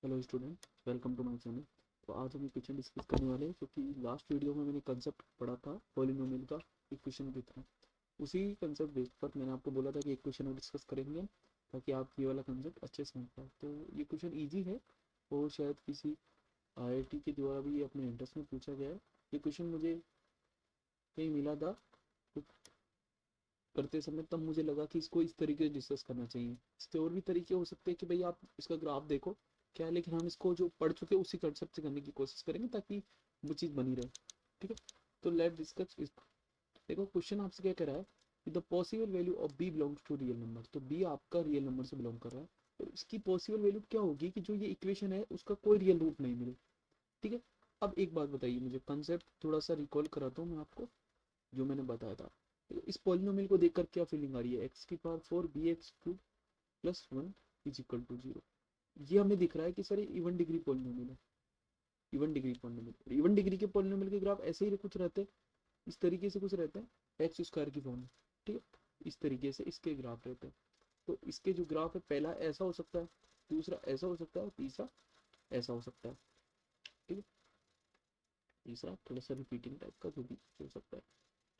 Hello student, welcome to my channel. तो आज हम क्वेश्चन डिस्कस करने वाले हैं क्योंकि लास्ट वीडियो में मैंने कंसेप्ट पढ़ा था पॉलिनोमियल का इक्वेशन की तरह। उसी कंसेप्ट बेस पर मैंने आपको बोला था कि एक क्वेश्चन और डिस्कस करेंगे ताकि आप ये वाला कंसेप्ट अच्छे से समझ पाओ। तो ये क्वेश्चन ईजी है और शायद किसी आईआईटी के द्वारा भी ये अपने इंटरेस्ट में पूछा गया है। ये क्वेश्चन मुझे कहीं मिला था तो करते समय तब मुझे लगा कि इसको इस तरीके से डिस्कस करना चाहिए। इसके और भी तरीके हो सकते हैं कि भाई आप इसका ग्राफ देखो क्या है, लेकिन हम इसको जो पढ़ चुके हैं उसी कंसेप्ट से करने की कोशिश करेंगे ताकि वो चीज़ बनी रहे। ठीक है, तो लेट डिस्कस इस। देखो क्वेश्चन आपसे क्या कह रहा है कि the possible value of B belongs to real number. तो बी आपका रियल नंबर से बिलोंग कर रहा है, तो इसकी पॉसिबल वैल्यू क्या होगी कि जो ये इक्वेशन है उसका कोई रियल रूट नहीं मिले। ठीक है, अब एक बात बताइए मुझे, कंसेप्ट थोड़ा सा रिकॉल कराता हूँ मैं आपको जो मैंने बताया था। तो इस पॉलिनोमियल को देखकर क्या फीलिंग आ रही है, एक्स की power 4 B X cube plus 1 is equal to 0। ये हमें दिख रहा है कि सर ये इवन डिग्री पॉलिनोमियल है। Even degree polynomial, even degree के पॉलिनोमियल के ग्राफ ऐसे ही कुछ रहते हैं, इस तरीके से कुछ रहते हैं एक्स स्क्वायर की फॉर्म में। ठीक है, इस तरीके से इसके ग्राफ रहते हैं। तो इसके जो ग्राफ है, पहला ऐसा हो सकता है, दूसरा ऐसा हो सकता है, तीसरा ऐसा हो सकता है। ठीक है, तीसरा थोड़ा सा रिपीटिंग टाइप का जो भी हो सकता है।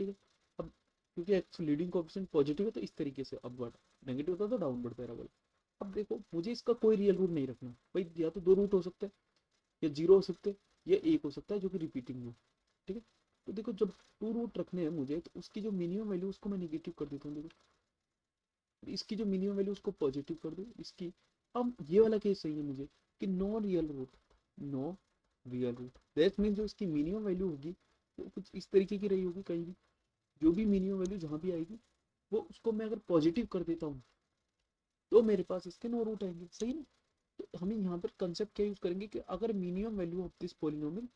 ठीक है, अब क्योंकि एक्स लीडिंग कोएफिशिएंट पॉजिटिव है तो इस तरीके से अपवर्ड, नेगेटिव होता तो डाउनवर्ड पैराबोला। अब देखो मुझे इसका कोई रियल रूट नहीं रखना भाई, या तो दो रूट हो सकते हैं, या जीरो हो सकते हैं, या एक हो सकता है जो कि रिपीटिंग हो। ठीक है, तो देखो जब टू रूट रखने हैं मुझे तो उसकी जो मिनिमम वैल्यू उसको मैं निगेटिव कर देता हूँ। देखो इसकी जो मिनिमम वैल्यू उसको पॉजिटिव कर दूँ इसकी। अब ये वाला केस चाहिए मुझे कि no real root, no real root, that mean जो इसकी मिनिमम वैल्यू होगी वो कुछ इस तरीके की रही होगी। कहीं भी जो भी मिनिमम वैल्यू जहाँ भी आएगी वो उसको मैं अगर पॉजिटिव कर देता हूँ तो मेरे पास इसके नो रूट आएंगे। सही ना? तो हमें यहाँ पर कंसेप्ट क्या यूज करेंगे कि अगर minimum value of this polynomial,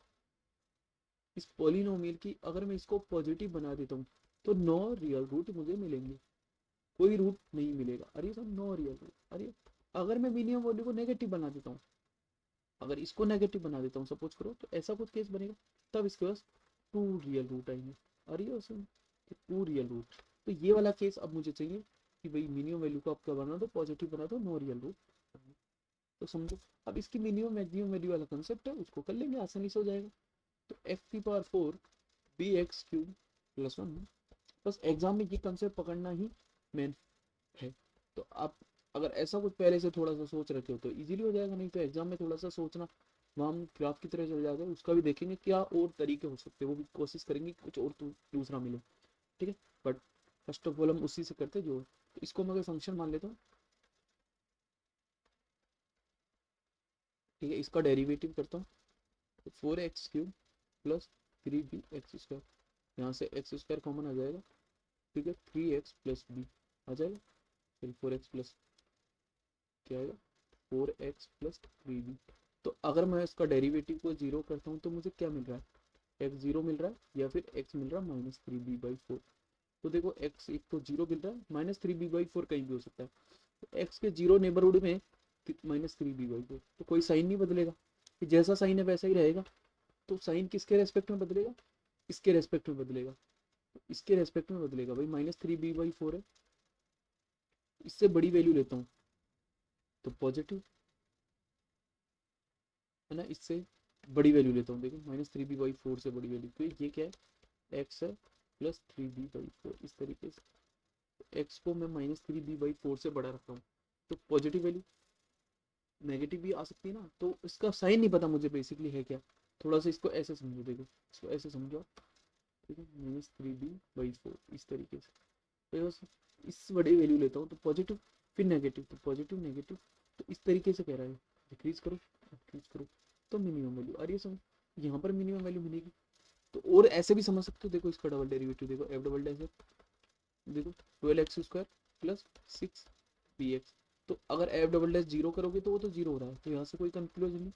इस पॉलिनोमियल की अगर मैं इसको पॉजिटिव बना देता हूँ तो नो रियल रूट मुझे मिलेंगे, कोई रूट नहीं मिलेगा। अरे सब नो रियल रूट। अरे अगर मैं मिनिमम वैल्यू को नेगेटिव बना देता हूँ, अगर इसको नेगेटिव बना देता हूँ सपोज करो, तो ऐसा कुछ केस बनेगा तब इसके पास टू रियल रूट आएंगे। अरे टू रियल रूट। तो ये वाला केस अब मुझे चाहिए कि भाई मिनिमम वैल्यू को आप क्या बना दो, पॉजिटिव बना दो, नो रियल रूट। तो समझो अब इसकी मिनिमम मैक्सिमम वैल्यू वाला कंसेप्ट है, उसको कर लेंगे, आसानी से हो जाएगा। तो एक्स की power 4 B X cube plus 1। बस एग्जाम में ये कंसेप्ट पकड़ना ही मेन है। तो आप अगर ऐसा कुछ पहले से थोड़ा सा सोच रखे हो तो इजीली हो जाएगा, नहीं तो एग्जाम में थोड़ा सा सोचना वहाँ हम ग्राफ की तरह चल जाते हैं। उसका भी देखेंगे क्या और तरीके हो सकते हैं, वो भी कोशिश करेंगे कि कुछ और दूसरा मिले। ठीक है, बट फर्स्ट ऑफ ऑल हम उसी से करते जो। तो इसको मैं फंक्शन मान लेता हूँ। ठीक है, इसका डेरिवेटिव करता हूँ तो 4x³ प्लस 3b x², यहाँ से x² कॉमन आ जाएगा। ठीक है, 3x+b आ जाएगा, फिर 4x प्लस क्या आएगा, 4x+3b। तो अगर मैं इसका डेरिवेटिव को जीरो करता हूँ तो मुझे क्या मिल रहा है, एक्स जीरो मिल रहा है या फिर एक्स मिल रहा है -3b/4। तो देखो एक्स एक तो जीरो मिल रहा है, -3b/4 कहीं भी हो सकता है। तो एक्स के जीरो नेबरहुड में -3b/4, तो कोई साइन नहीं बदलेगा, कि जैसा साइन है वैसा ही रहेगा। तो साइन किसके रेस्पेक्ट में बदलेगा, इसके रेस्पेक्ट में बदलेगा। तो इसके रेस्पेक्ट में बदलेगा भाई, -3b/4 है, इससे बड़ी वैल्यू लेता हूँ तो पॉजिटिव है ना, इससे बड़ी वैल्यू लेता हूँ, देखो -3b/4 से बड़ी वैल्यू, तो ये क्या है, एक्स है प्लस 3b/4। इस तरीके से एक्स को मैं -3b/4 से बड़ा रखता हूँ तो पॉजिटिव वैल्यू, नेगेटिव भी आ सकती है ना। तो इसका साइन नहीं पता मुझे बेसिकली है क्या। थोड़ा सा इसको ऐसे समझो, देखो इसको ऐसे समझो। ठीक है, -3b/4 इस तरीके से। तो बस इस बड़ी वैल्यू लेता हूँ तो पॉजिटिव, फिर नेगेटिव, तो पॉजिटिव नेगेटिव। तो इस तरीके से कह रहा है, डिक्रीज करो डिक्रीज करो तो मिनिमम वैल्यू आ रही है। समझ, यहाँ पर मिनिमम वैल्यू मिलेगी। तो और ऐसे भी समझ सकते हो, देखो इसका डबल डेरिवेटिव देखो, एफ डबल डैश, देखो 12x² प्लस 6bx। तो अगर एफ डबल डैश जीरो करोगे तो वो तो जीरो हो रहा है, तो यहाँ से कोई कंक्लूजन नहीं,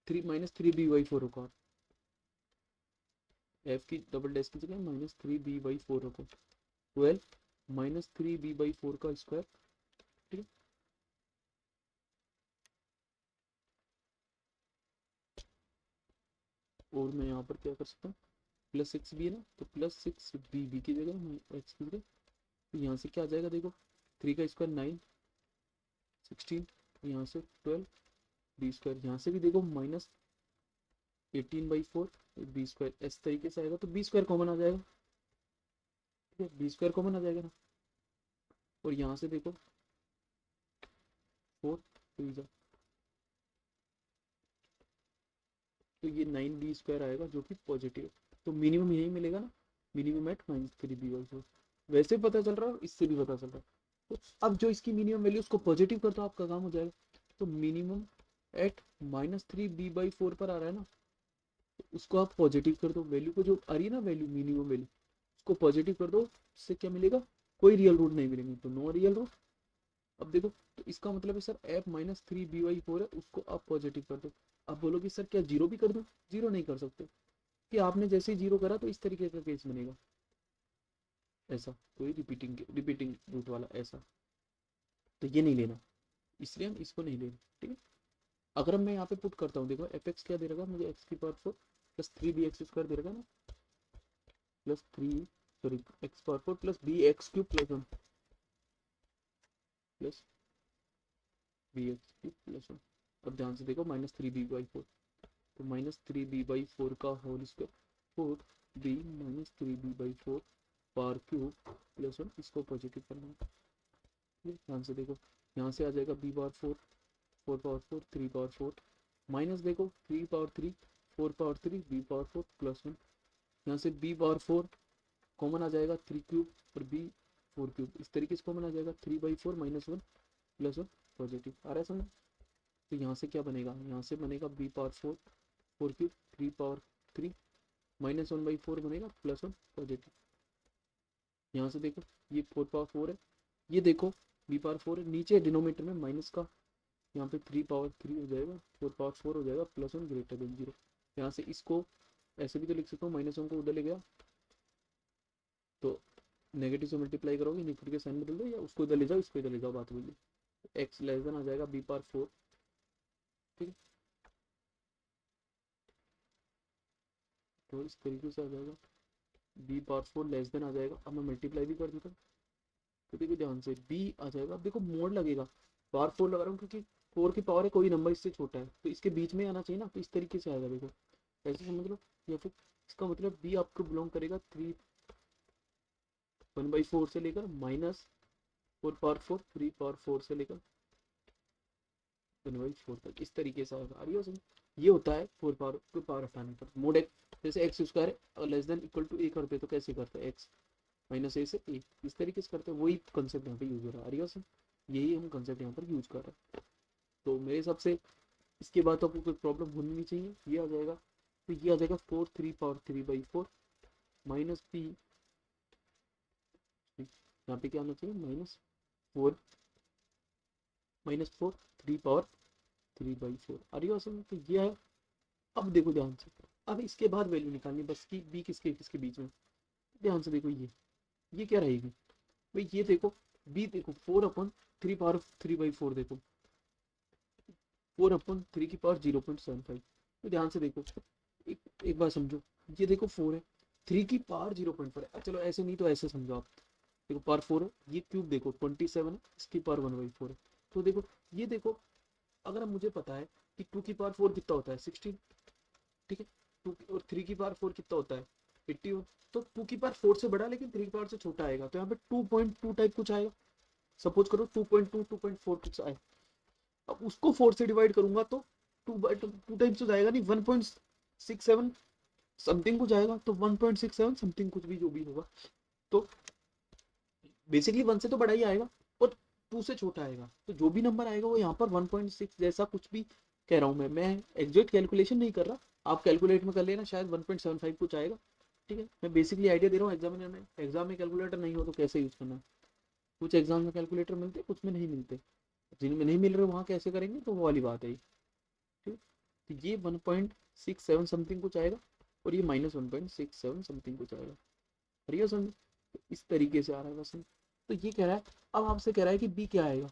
-3b/4 होगा। एफ की डबल डैश की जगह -3b/4 रखो, 12 -3b/4 का स्क्वायर। ठीक है, और मैं यहाँ पर क्या कर सकता हूँ, +6 भी है ना, तो +6b की जगह एक्स की जगह। तो यहाँ से क्या आ जाएगा, देखो 3 का स्क्वायर 9, 16, यहाँ से 12, बी स्क्वायर, यहाँ से भी देखो -18/4 बी स्क्वायर, इस तरीके से आएगा तो बी स्क्वायर कॉमन आ जाएगा, ठीक है, बी स्क्वायर कॉमन आ जाएगा ना। और यहाँ से देखो 4 तो ये 9b स्क्वायर आएगा जो कि पॉजिटिव, तो मिनिमम यही मिलेगा ना, मिनिमम एट -3b/4। वैसे पता चल रहा है, इससे भी पता चल रहा है। तो अब जो इसकी मिनिमम वैल्यू उसको पॉजिटिव कर दो, आपका काम हो जाएगा। तो मिनिमम एट -3b/4 पर आ रहा है ना, तो उसको आप पॉजिटिव कर दो, वैल्यू को जो आ रही है ना वैल्यू, मिनिमम वैल्यू, उसको पॉजिटिव कर दो। इससे क्या मिलेगा, कोई रियल रूट नहीं मिलेंगे, तो नो रियल रूट। अब देखो, तो इसका मतलब है सर f -3b/4 है, उसको आप पॉजिटिव कर दो। अब बोलोगे सर क्या जीरो भी कर दो, जीरो नहीं कर सकते, कि आपने जैसे ही जीरो करा तो इस तरीके का केस बनेगा, ऐसा कोई रिपीटिंग रूट वाला ऐसा, तो ये नहीं लेना, इसलिए हम इसको नहीं ले रहे, ठीक है। अगर मैं यहाँ पे पुट करता हूँ, देखो एफ एक्स क्या दे रहेगा मुझे, x⁴ प्लस 3bx² दे रहेगा ना, plus 3 sorry x⁴ plus bx³ plus 1 plus bx³ plus 1। अब ध्यान से देखो -3b/4, तो -3b/4 का whole square, 4b -3b/4 power cube plus 1, इसको पॉजिटिव करना है, ध्यान से देखो, यहाँ से आ जाएगा b⁴ 4 पावर 4 3 पावर 4 माइनस देखो 3 पावर 3 4 पावर 3 b⁴ प्लस 1, यहाँ से b⁴ कॉमन आ जाएगा 3 क्यूब और b⁴ क्यूब, इस तरीके से कॉमन आ जाएगा 3/4 -1 प्लस 1 पॉजिटिव, आ रहा है समझ। तो यहाँ से क्या बनेगा, यहाँ से बनेगा b⁴ 4 क्यूब 3 पावर 3 -1/4 बनेगा प्लस 1 पॉजिटिव। यहाँ से देखो ये 4 पावर 4 है, ये देखो b⁴ है, नीचे डिनोमीटर में माइनस का, यहाँ पे 3 पावर 3 हो जाएगा, 4 पावर 4 हो जाएगा प्लस 1 ग्रेटर देन 0। यहाँ से इसको ऐसे भी तो लिख सकता हूँ, -1 को उधर ले गया तो नेगेटिव से मल्टीप्लाई करोगे, नेगेटिव के साइन बदल दो, या उसको इधर ले जाओ इसको इधर ले जाओ, बात बोलिए, x लेस देन आ जाएगा b⁴, ठीक है, तो इस तरीके से आ जाएगा b⁴ लेस देन आ जाएगा। अब मैं मल्टीप्लाई भी कर देता हूँ, तो देखो ध्यान से b आ जाएगा, अब देखो मोड लगेगा, पावर 4 लगा रहा हूँ क्योंकि 4 की पावर है, कोई नंबर इससे छोटा है तो इसके बीच में आना चाहिए ना, तो इस तरीके से आएगा, देखो ऐसे समझ लो, या फिर इसका मतलब b आपको बिलोंग करेगा 3 1/4 से लेकर -4 पावर 4 3 पावर 4 से लेकर 1/4 तक, इस तरीके से आएगा। अरे समझ, ये होता है 4 पावर को पावर हटाने पर मोड एक, जैसे एक्स स्क्वायर है और less than equal to a करते तो कैसे करते हैं, x -a से a, इस तरीके से करते हैं, वही कंसेप्ट यहाँ पे यूज हो रहा है। अरे समझ, यही हम कंसेप्ट यहाँ पर यूज कर रहे हैं। तो मेरे हिसाब से इसके बाद तो आपको कोई प्रॉब्लम होनी नहीं चाहिए, ये आ जाएगा, तो ये आ जाएगा 4 3 पावर 3/4 माइनस p, यहाँ पे क्या आना चाहिए -4 3 पावर 3/4, अरे awesome, तो ये है। अब देखो ध्यान से, अब इसके बाद वैल्यू निकालनी बस की b किसके किसके बीच में, ध्यान से देखो ये क्या रहेगी भाई, ये देखो b देखो 4/3 पावर 3/4, देखो 4/3 की पावर 0.75, तो ध्यान से देखो, एक बार समझो, ये देखो 4 है, 3 की पावर 0.4 है, चलो ऐसे नहीं तो ऐसे समझो आप, देखो पावर 4 है, ये क्यूब देखो 27 है, इसकी पावर 1/4 है, तो देखो ये देखो, अगर मुझे पता है कि 2 की पावर 4 कितना होता है 16, ठीक है, 2 और 3 की पावर 4 कितना होता है 81, तो 2 की पावर 4 से बड़ा लेकिन 3 की पावर से छोटा आएगा, तो यहाँ पे 2.2 टाइप कुछ आएगा, सपोज करो 2.2 2.4 कुछ आए, अब उसको 4 से डिवाइड करूंगा तो 2 टाइप्स हो जाएगा, नहीं 1.67 समथिंग कुछ आएगा, तो 1.67 समथिंग कुछ भी जो भी होगा, तो बेसिकली 1 से तो बड़ा ही आएगा और 2 से छोटा आएगा, तो जो भी नंबर आएगा वो यहाँ पर 1.6 जैसा कुछ भी कह रहा हूँ मैं एग्जैक्ट कैलकुलेशन नहीं कर रहा, आप कैलकुलेट में कर लेना, शायद 1.75 कुछ आएगा, ठीक है, मैं बेसिकली आइडिया दे रहा हूँ, एग्जाम में कैलकुलेटर नहीं हो तो कैसे यूज करना है, कुछ एग्जाम में कैलकुलेटर मिलते कुछ में नहीं मिलते, जिनमें नहीं मिल रहे वहाँ कैसे करेंगे, तो वो वाली बात है, ठीक, तो ये 1.67 समथिंग कुछ आएगा और ये -1.67 समथिंग कुछ आएगा, ठीक है समझ, इस तरीके से आ रहा है बस। तो ये कह रहा है, अब आपसे कह रहा है कि बी क्या आएगा,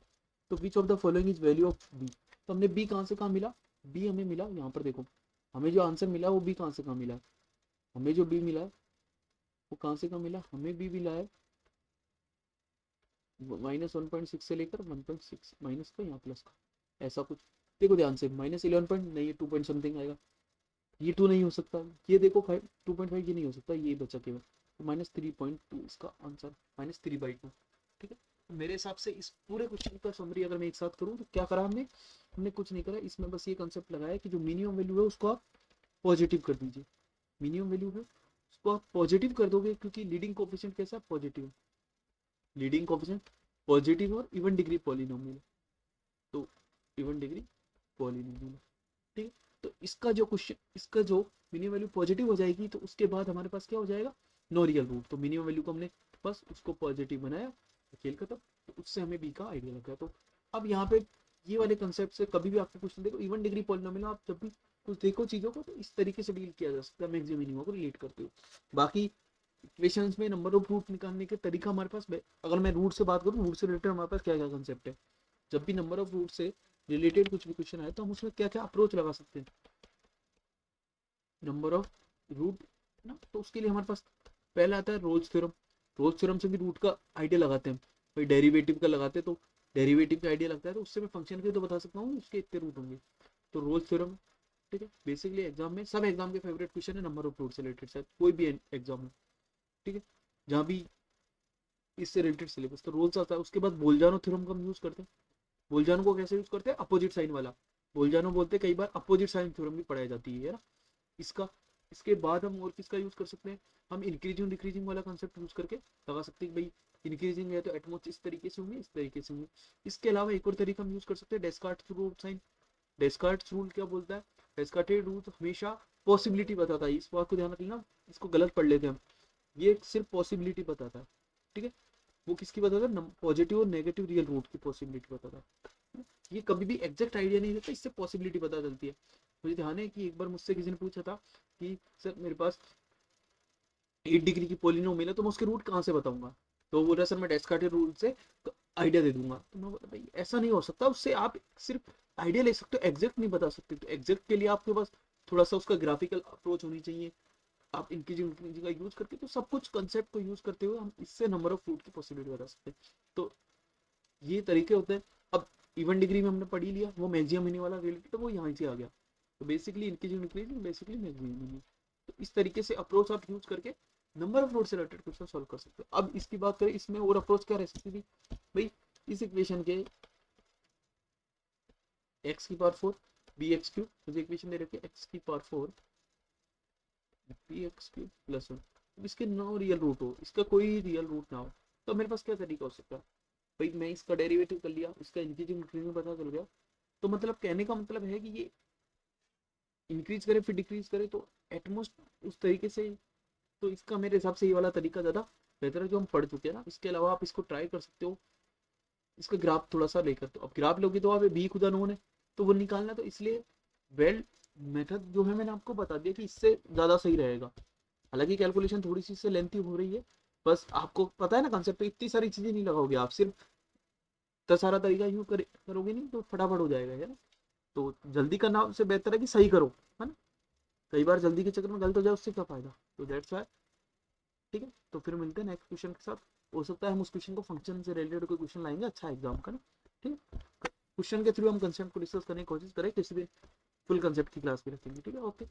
तो which of the following is value of B, तो हमने बी कहाँ से कहाँ मिला, बी हमें मिला यहाँ पर देखो, हमें जो आंसर मिला वो बी कहाँ से कहाँ मिला है, हमें जो बी मिला है वो कहाँ से कहाँ मिला, हमें बी मिला है -1.6 से लेकर 1.6 माइनस का यहाँ प्लस का, ऐसा कुछ देखो ध्यान से, -11 नहीं, 2 पॉइंट समथिंग आएगा, ये 2 नहीं हो सकता, ये देखो 5 2.5 ये नहीं हो सकता, ये बचा केवल, तो -3.2 इसका आंसर, -3/2। ठीक है, तो मेरे हिसाब से इस पूरे क्वेश्चन का समरी अगर मैं एक साथ करूँ तो क्या करा हमने, हमने कुछ नहीं करा, इसमें बस ये कंसेप्ट लगाया कि जो मिनिमम वैल्यू है उसको आप पॉजिटिव कर दीजिए, मिनिमम वैल्यू है उसको आप पॉजिटिव कर दोगे, क्योंकि लीडिंग कोफिशिएंट कैसा पॉजिटिव, लीडिंग कोफिशिएंट पॉजिटिव और इवन डिग्री पॉलिनोमियल, तो इवन डिग्री पॉलिनोमियल। ठीक है, तो इसका जो क्वेश्चन, इसका जो मिनिमम वैल्यू पॉजिटिव हो जाएगी तो उसके बाद हमारे पास क्या हो जाएगा, नो रियल रूट, तो मिनिमम वैल्यू को हमने बस उसको पॉजिटिव बनाया, खेल खत्म, तो उससे हमें बी का आइडिया लग गया। तो अब यहाँ पे ये वाले कंसेप्ट से कभी भी आपको क्वेश्चन देखो, इवन डिग्री पॉलिनोमियल आप जब भी कुछ देखो चीजों को तो इस तरीके से डील किया जा सकता है, मैक्सिमम मिनिमम को रिलेट करते हो। बाकी इक्वेशंस में नंबर ऑफ रूट निकालने के तरीका हमारे पास, अगर मैं रूट से बात करूँ, रूट से रिलेटेड हमारे पास क्या क्या कंसेप्ट है, जब भी नंबर ऑफ रूट से रिलेटेड कुछ भी क्वेश्चन आए तो हम उसमें क्या क्या अप्रोच लगा सकते हैं, नंबर ऑफ रूट ना, तो उसके लिए हमारे पास पहला आता है रोल्स थ्योरम, रोल्स थ्योरम से भी रूट का आइडिया लगाते हैं, भाई डेरिवेटिव का लगाते हैं तो डेरिवेटिव का आइडिया लगता है, तो उससे मैं फंक्शन के तो बता सकता हूँ उसके इतने रूट होंगे, तो रोल्स थ्योरम। ठीक है, बेसिकली एग्जाम में सब एग्जाम के फेवरेट क्वेश्चन है नंबर ऑफ रूट से रिलेटेड, शायद कोई भी एग्जाम हो, ठीक है, जहाँ भी इससे रिलेटेड सिलेबस, तो रोल्स आता है। उसके बाद बोलजानो थ्योरम का हम यूज करते हैं, बोलजानो को कैसे यूज करते हैं, अपोजिट साइन वाला, बोलजानो बोलते हैं, कई बार अपोजिट साइन थ्योरम भी पढ़ाई जाती है ना इसका। इसके बाद हम और किसका यूज कर सकते हैं, हम इंक्रीजिंग डिक्रीजिंग वाला कंसेप्ट यूज करके लगा सकते हैं, भाई इंक्रीजिंग है तो एटमोस्ट इस तरीके से होंगे, इस तरीके से होंगे। इसके अलावा एक और तरीका हम यूज कर सकते हैं, डेस्कार्ट्स रूल ऑफ साइन। डेस्कार्ट्स रूल क्या बोलता है, डेस्कार्टेड रूल हमेशा पॉसिबिलिटी बताता है, इस बात को ध्यान रखना, इसको गलत पढ़ लेते हैं हम, ये सिर्फ पॉसिबिलिटी बताता है। ठीक है, वो किसकी बताता है, पॉजिटिव और नेगेटिव रियल रूट की पॉसिबिलिटी बताता है, ये कभी भी एग्जैक्ट आइडिया नहीं देता, इससे पॉसिबिलिटी पता चलती है। मुझे ध्यान है कि एक बार मुझसे किसी ने पूछा था कि सर मेरे पास 8 डिग्री की पोलिनोमियल है तो मैं उसके रूट कहाँ से बताऊंगा, तो वो बोल रहा सर मैं डेस्कार्टेड रूल से आइडिया दे दूंगा, तो मैं बोला भाई ऐसा नहीं हो सकता, उससे आप सिर्फ आइडिया ले सकते हो, एग्जैक्ट नहीं बता सकते, तो एग्जैक्ट के लिए आपके पास थोड़ा सा उसका ग्राफिकल अप्रोच होनी चाहिए, आप इंक्रीजिंग का यूज करके, तो सब कुछ कंसेप्ट को यूज करते हुए हम इससे नंबर ऑफ रूट की पॉसिबिलिटी बता सकते हैं। तो ये तरीके होते हैं। अब इवन डिग्री में हमने पढ़ ही लिया, वो मैक्सिमम मिनिमम वाला रिलेटेड, तो वो यहाँ से आ गया, तो basically increasing decreasing, basically maximum minimum, तो इस तरीके से अप्रोच आप यूज करके नंबर ऑफ रूट से रिलेटेड क्वेश्चन सॉल्व कर सकते हो। अब इसकी बात करें, इसमें और अप्रोच क्या रह सकती थी, भाई इस इक्वेशन के एक्स की पावर 4 बी एक्स क्यूब, मुझे इक्वेशन दे रखी है एक्स की power 4 B X cube plus 1, इसके नो रियल रूट हो, इसका कोई रियल रूट ना हो, तो मेरे पास क्या तरीका हो सकता है, भाई मैं इसका डेरिवेटिव कर लिया, इसका इंक्रीजिंग डिक्रीजिंग पता चल गया, तो मतलब कहने का मतलब है कि ये इंक्रीज करे फिर डिक्रीज करे, तो एटमोस्ट उस तरीके से, तो इसका मेरे हिसाब से ये वाला तरीका ज़्यादा बेहतर है जो हम पढ़ चुके हैं ना। इसके अलावा आप इसको ट्राई कर सकते हो, इसका ग्राफ थोड़ा सा लेकर, तो अब ग्राफ लोगे तो आप बी खुदा नोन है तो वो निकालना, तो इसलिए वेल मेथड जो है मैंने आपको बता दिया कि इससे ज़्यादा सही रहेगा, हालांकि कैलकुलेशन थोड़ी सी इससे लेंथी हो रही है, बस आपको पता है ना कंसेप्ट, तो इतनी सारी चीज़ें नहीं लगाओगे आप, सिर्फ इतना सारा तरीका यूँ करोगे नहीं तो फटाफट हो जाएगा है ना, तो जल्दी करना से बेहतर है कि सही करो, है ना, कई बार जल्दी के चक्कर में गलत हो जाए उससे क्या फायदा, तो दैट्स वाई। ठीक है, तो फिर मिलते हैं नेक्स्ट क्वेश्चन के साथ, हो सकता है हम उस क्वेश्चन को फंक्शन से रिलेटेड कोई क्वेश्चन लाएंगे अच्छा एग्जाम का ना। ठीक है, क्वेश्चन के थ्रू हम कंसेप्ट को डिस्कस करने की कोशिश करें, किसी भी फुल कंसेप्ट की क्लास भी रखेंगे। ठीक है, ओके।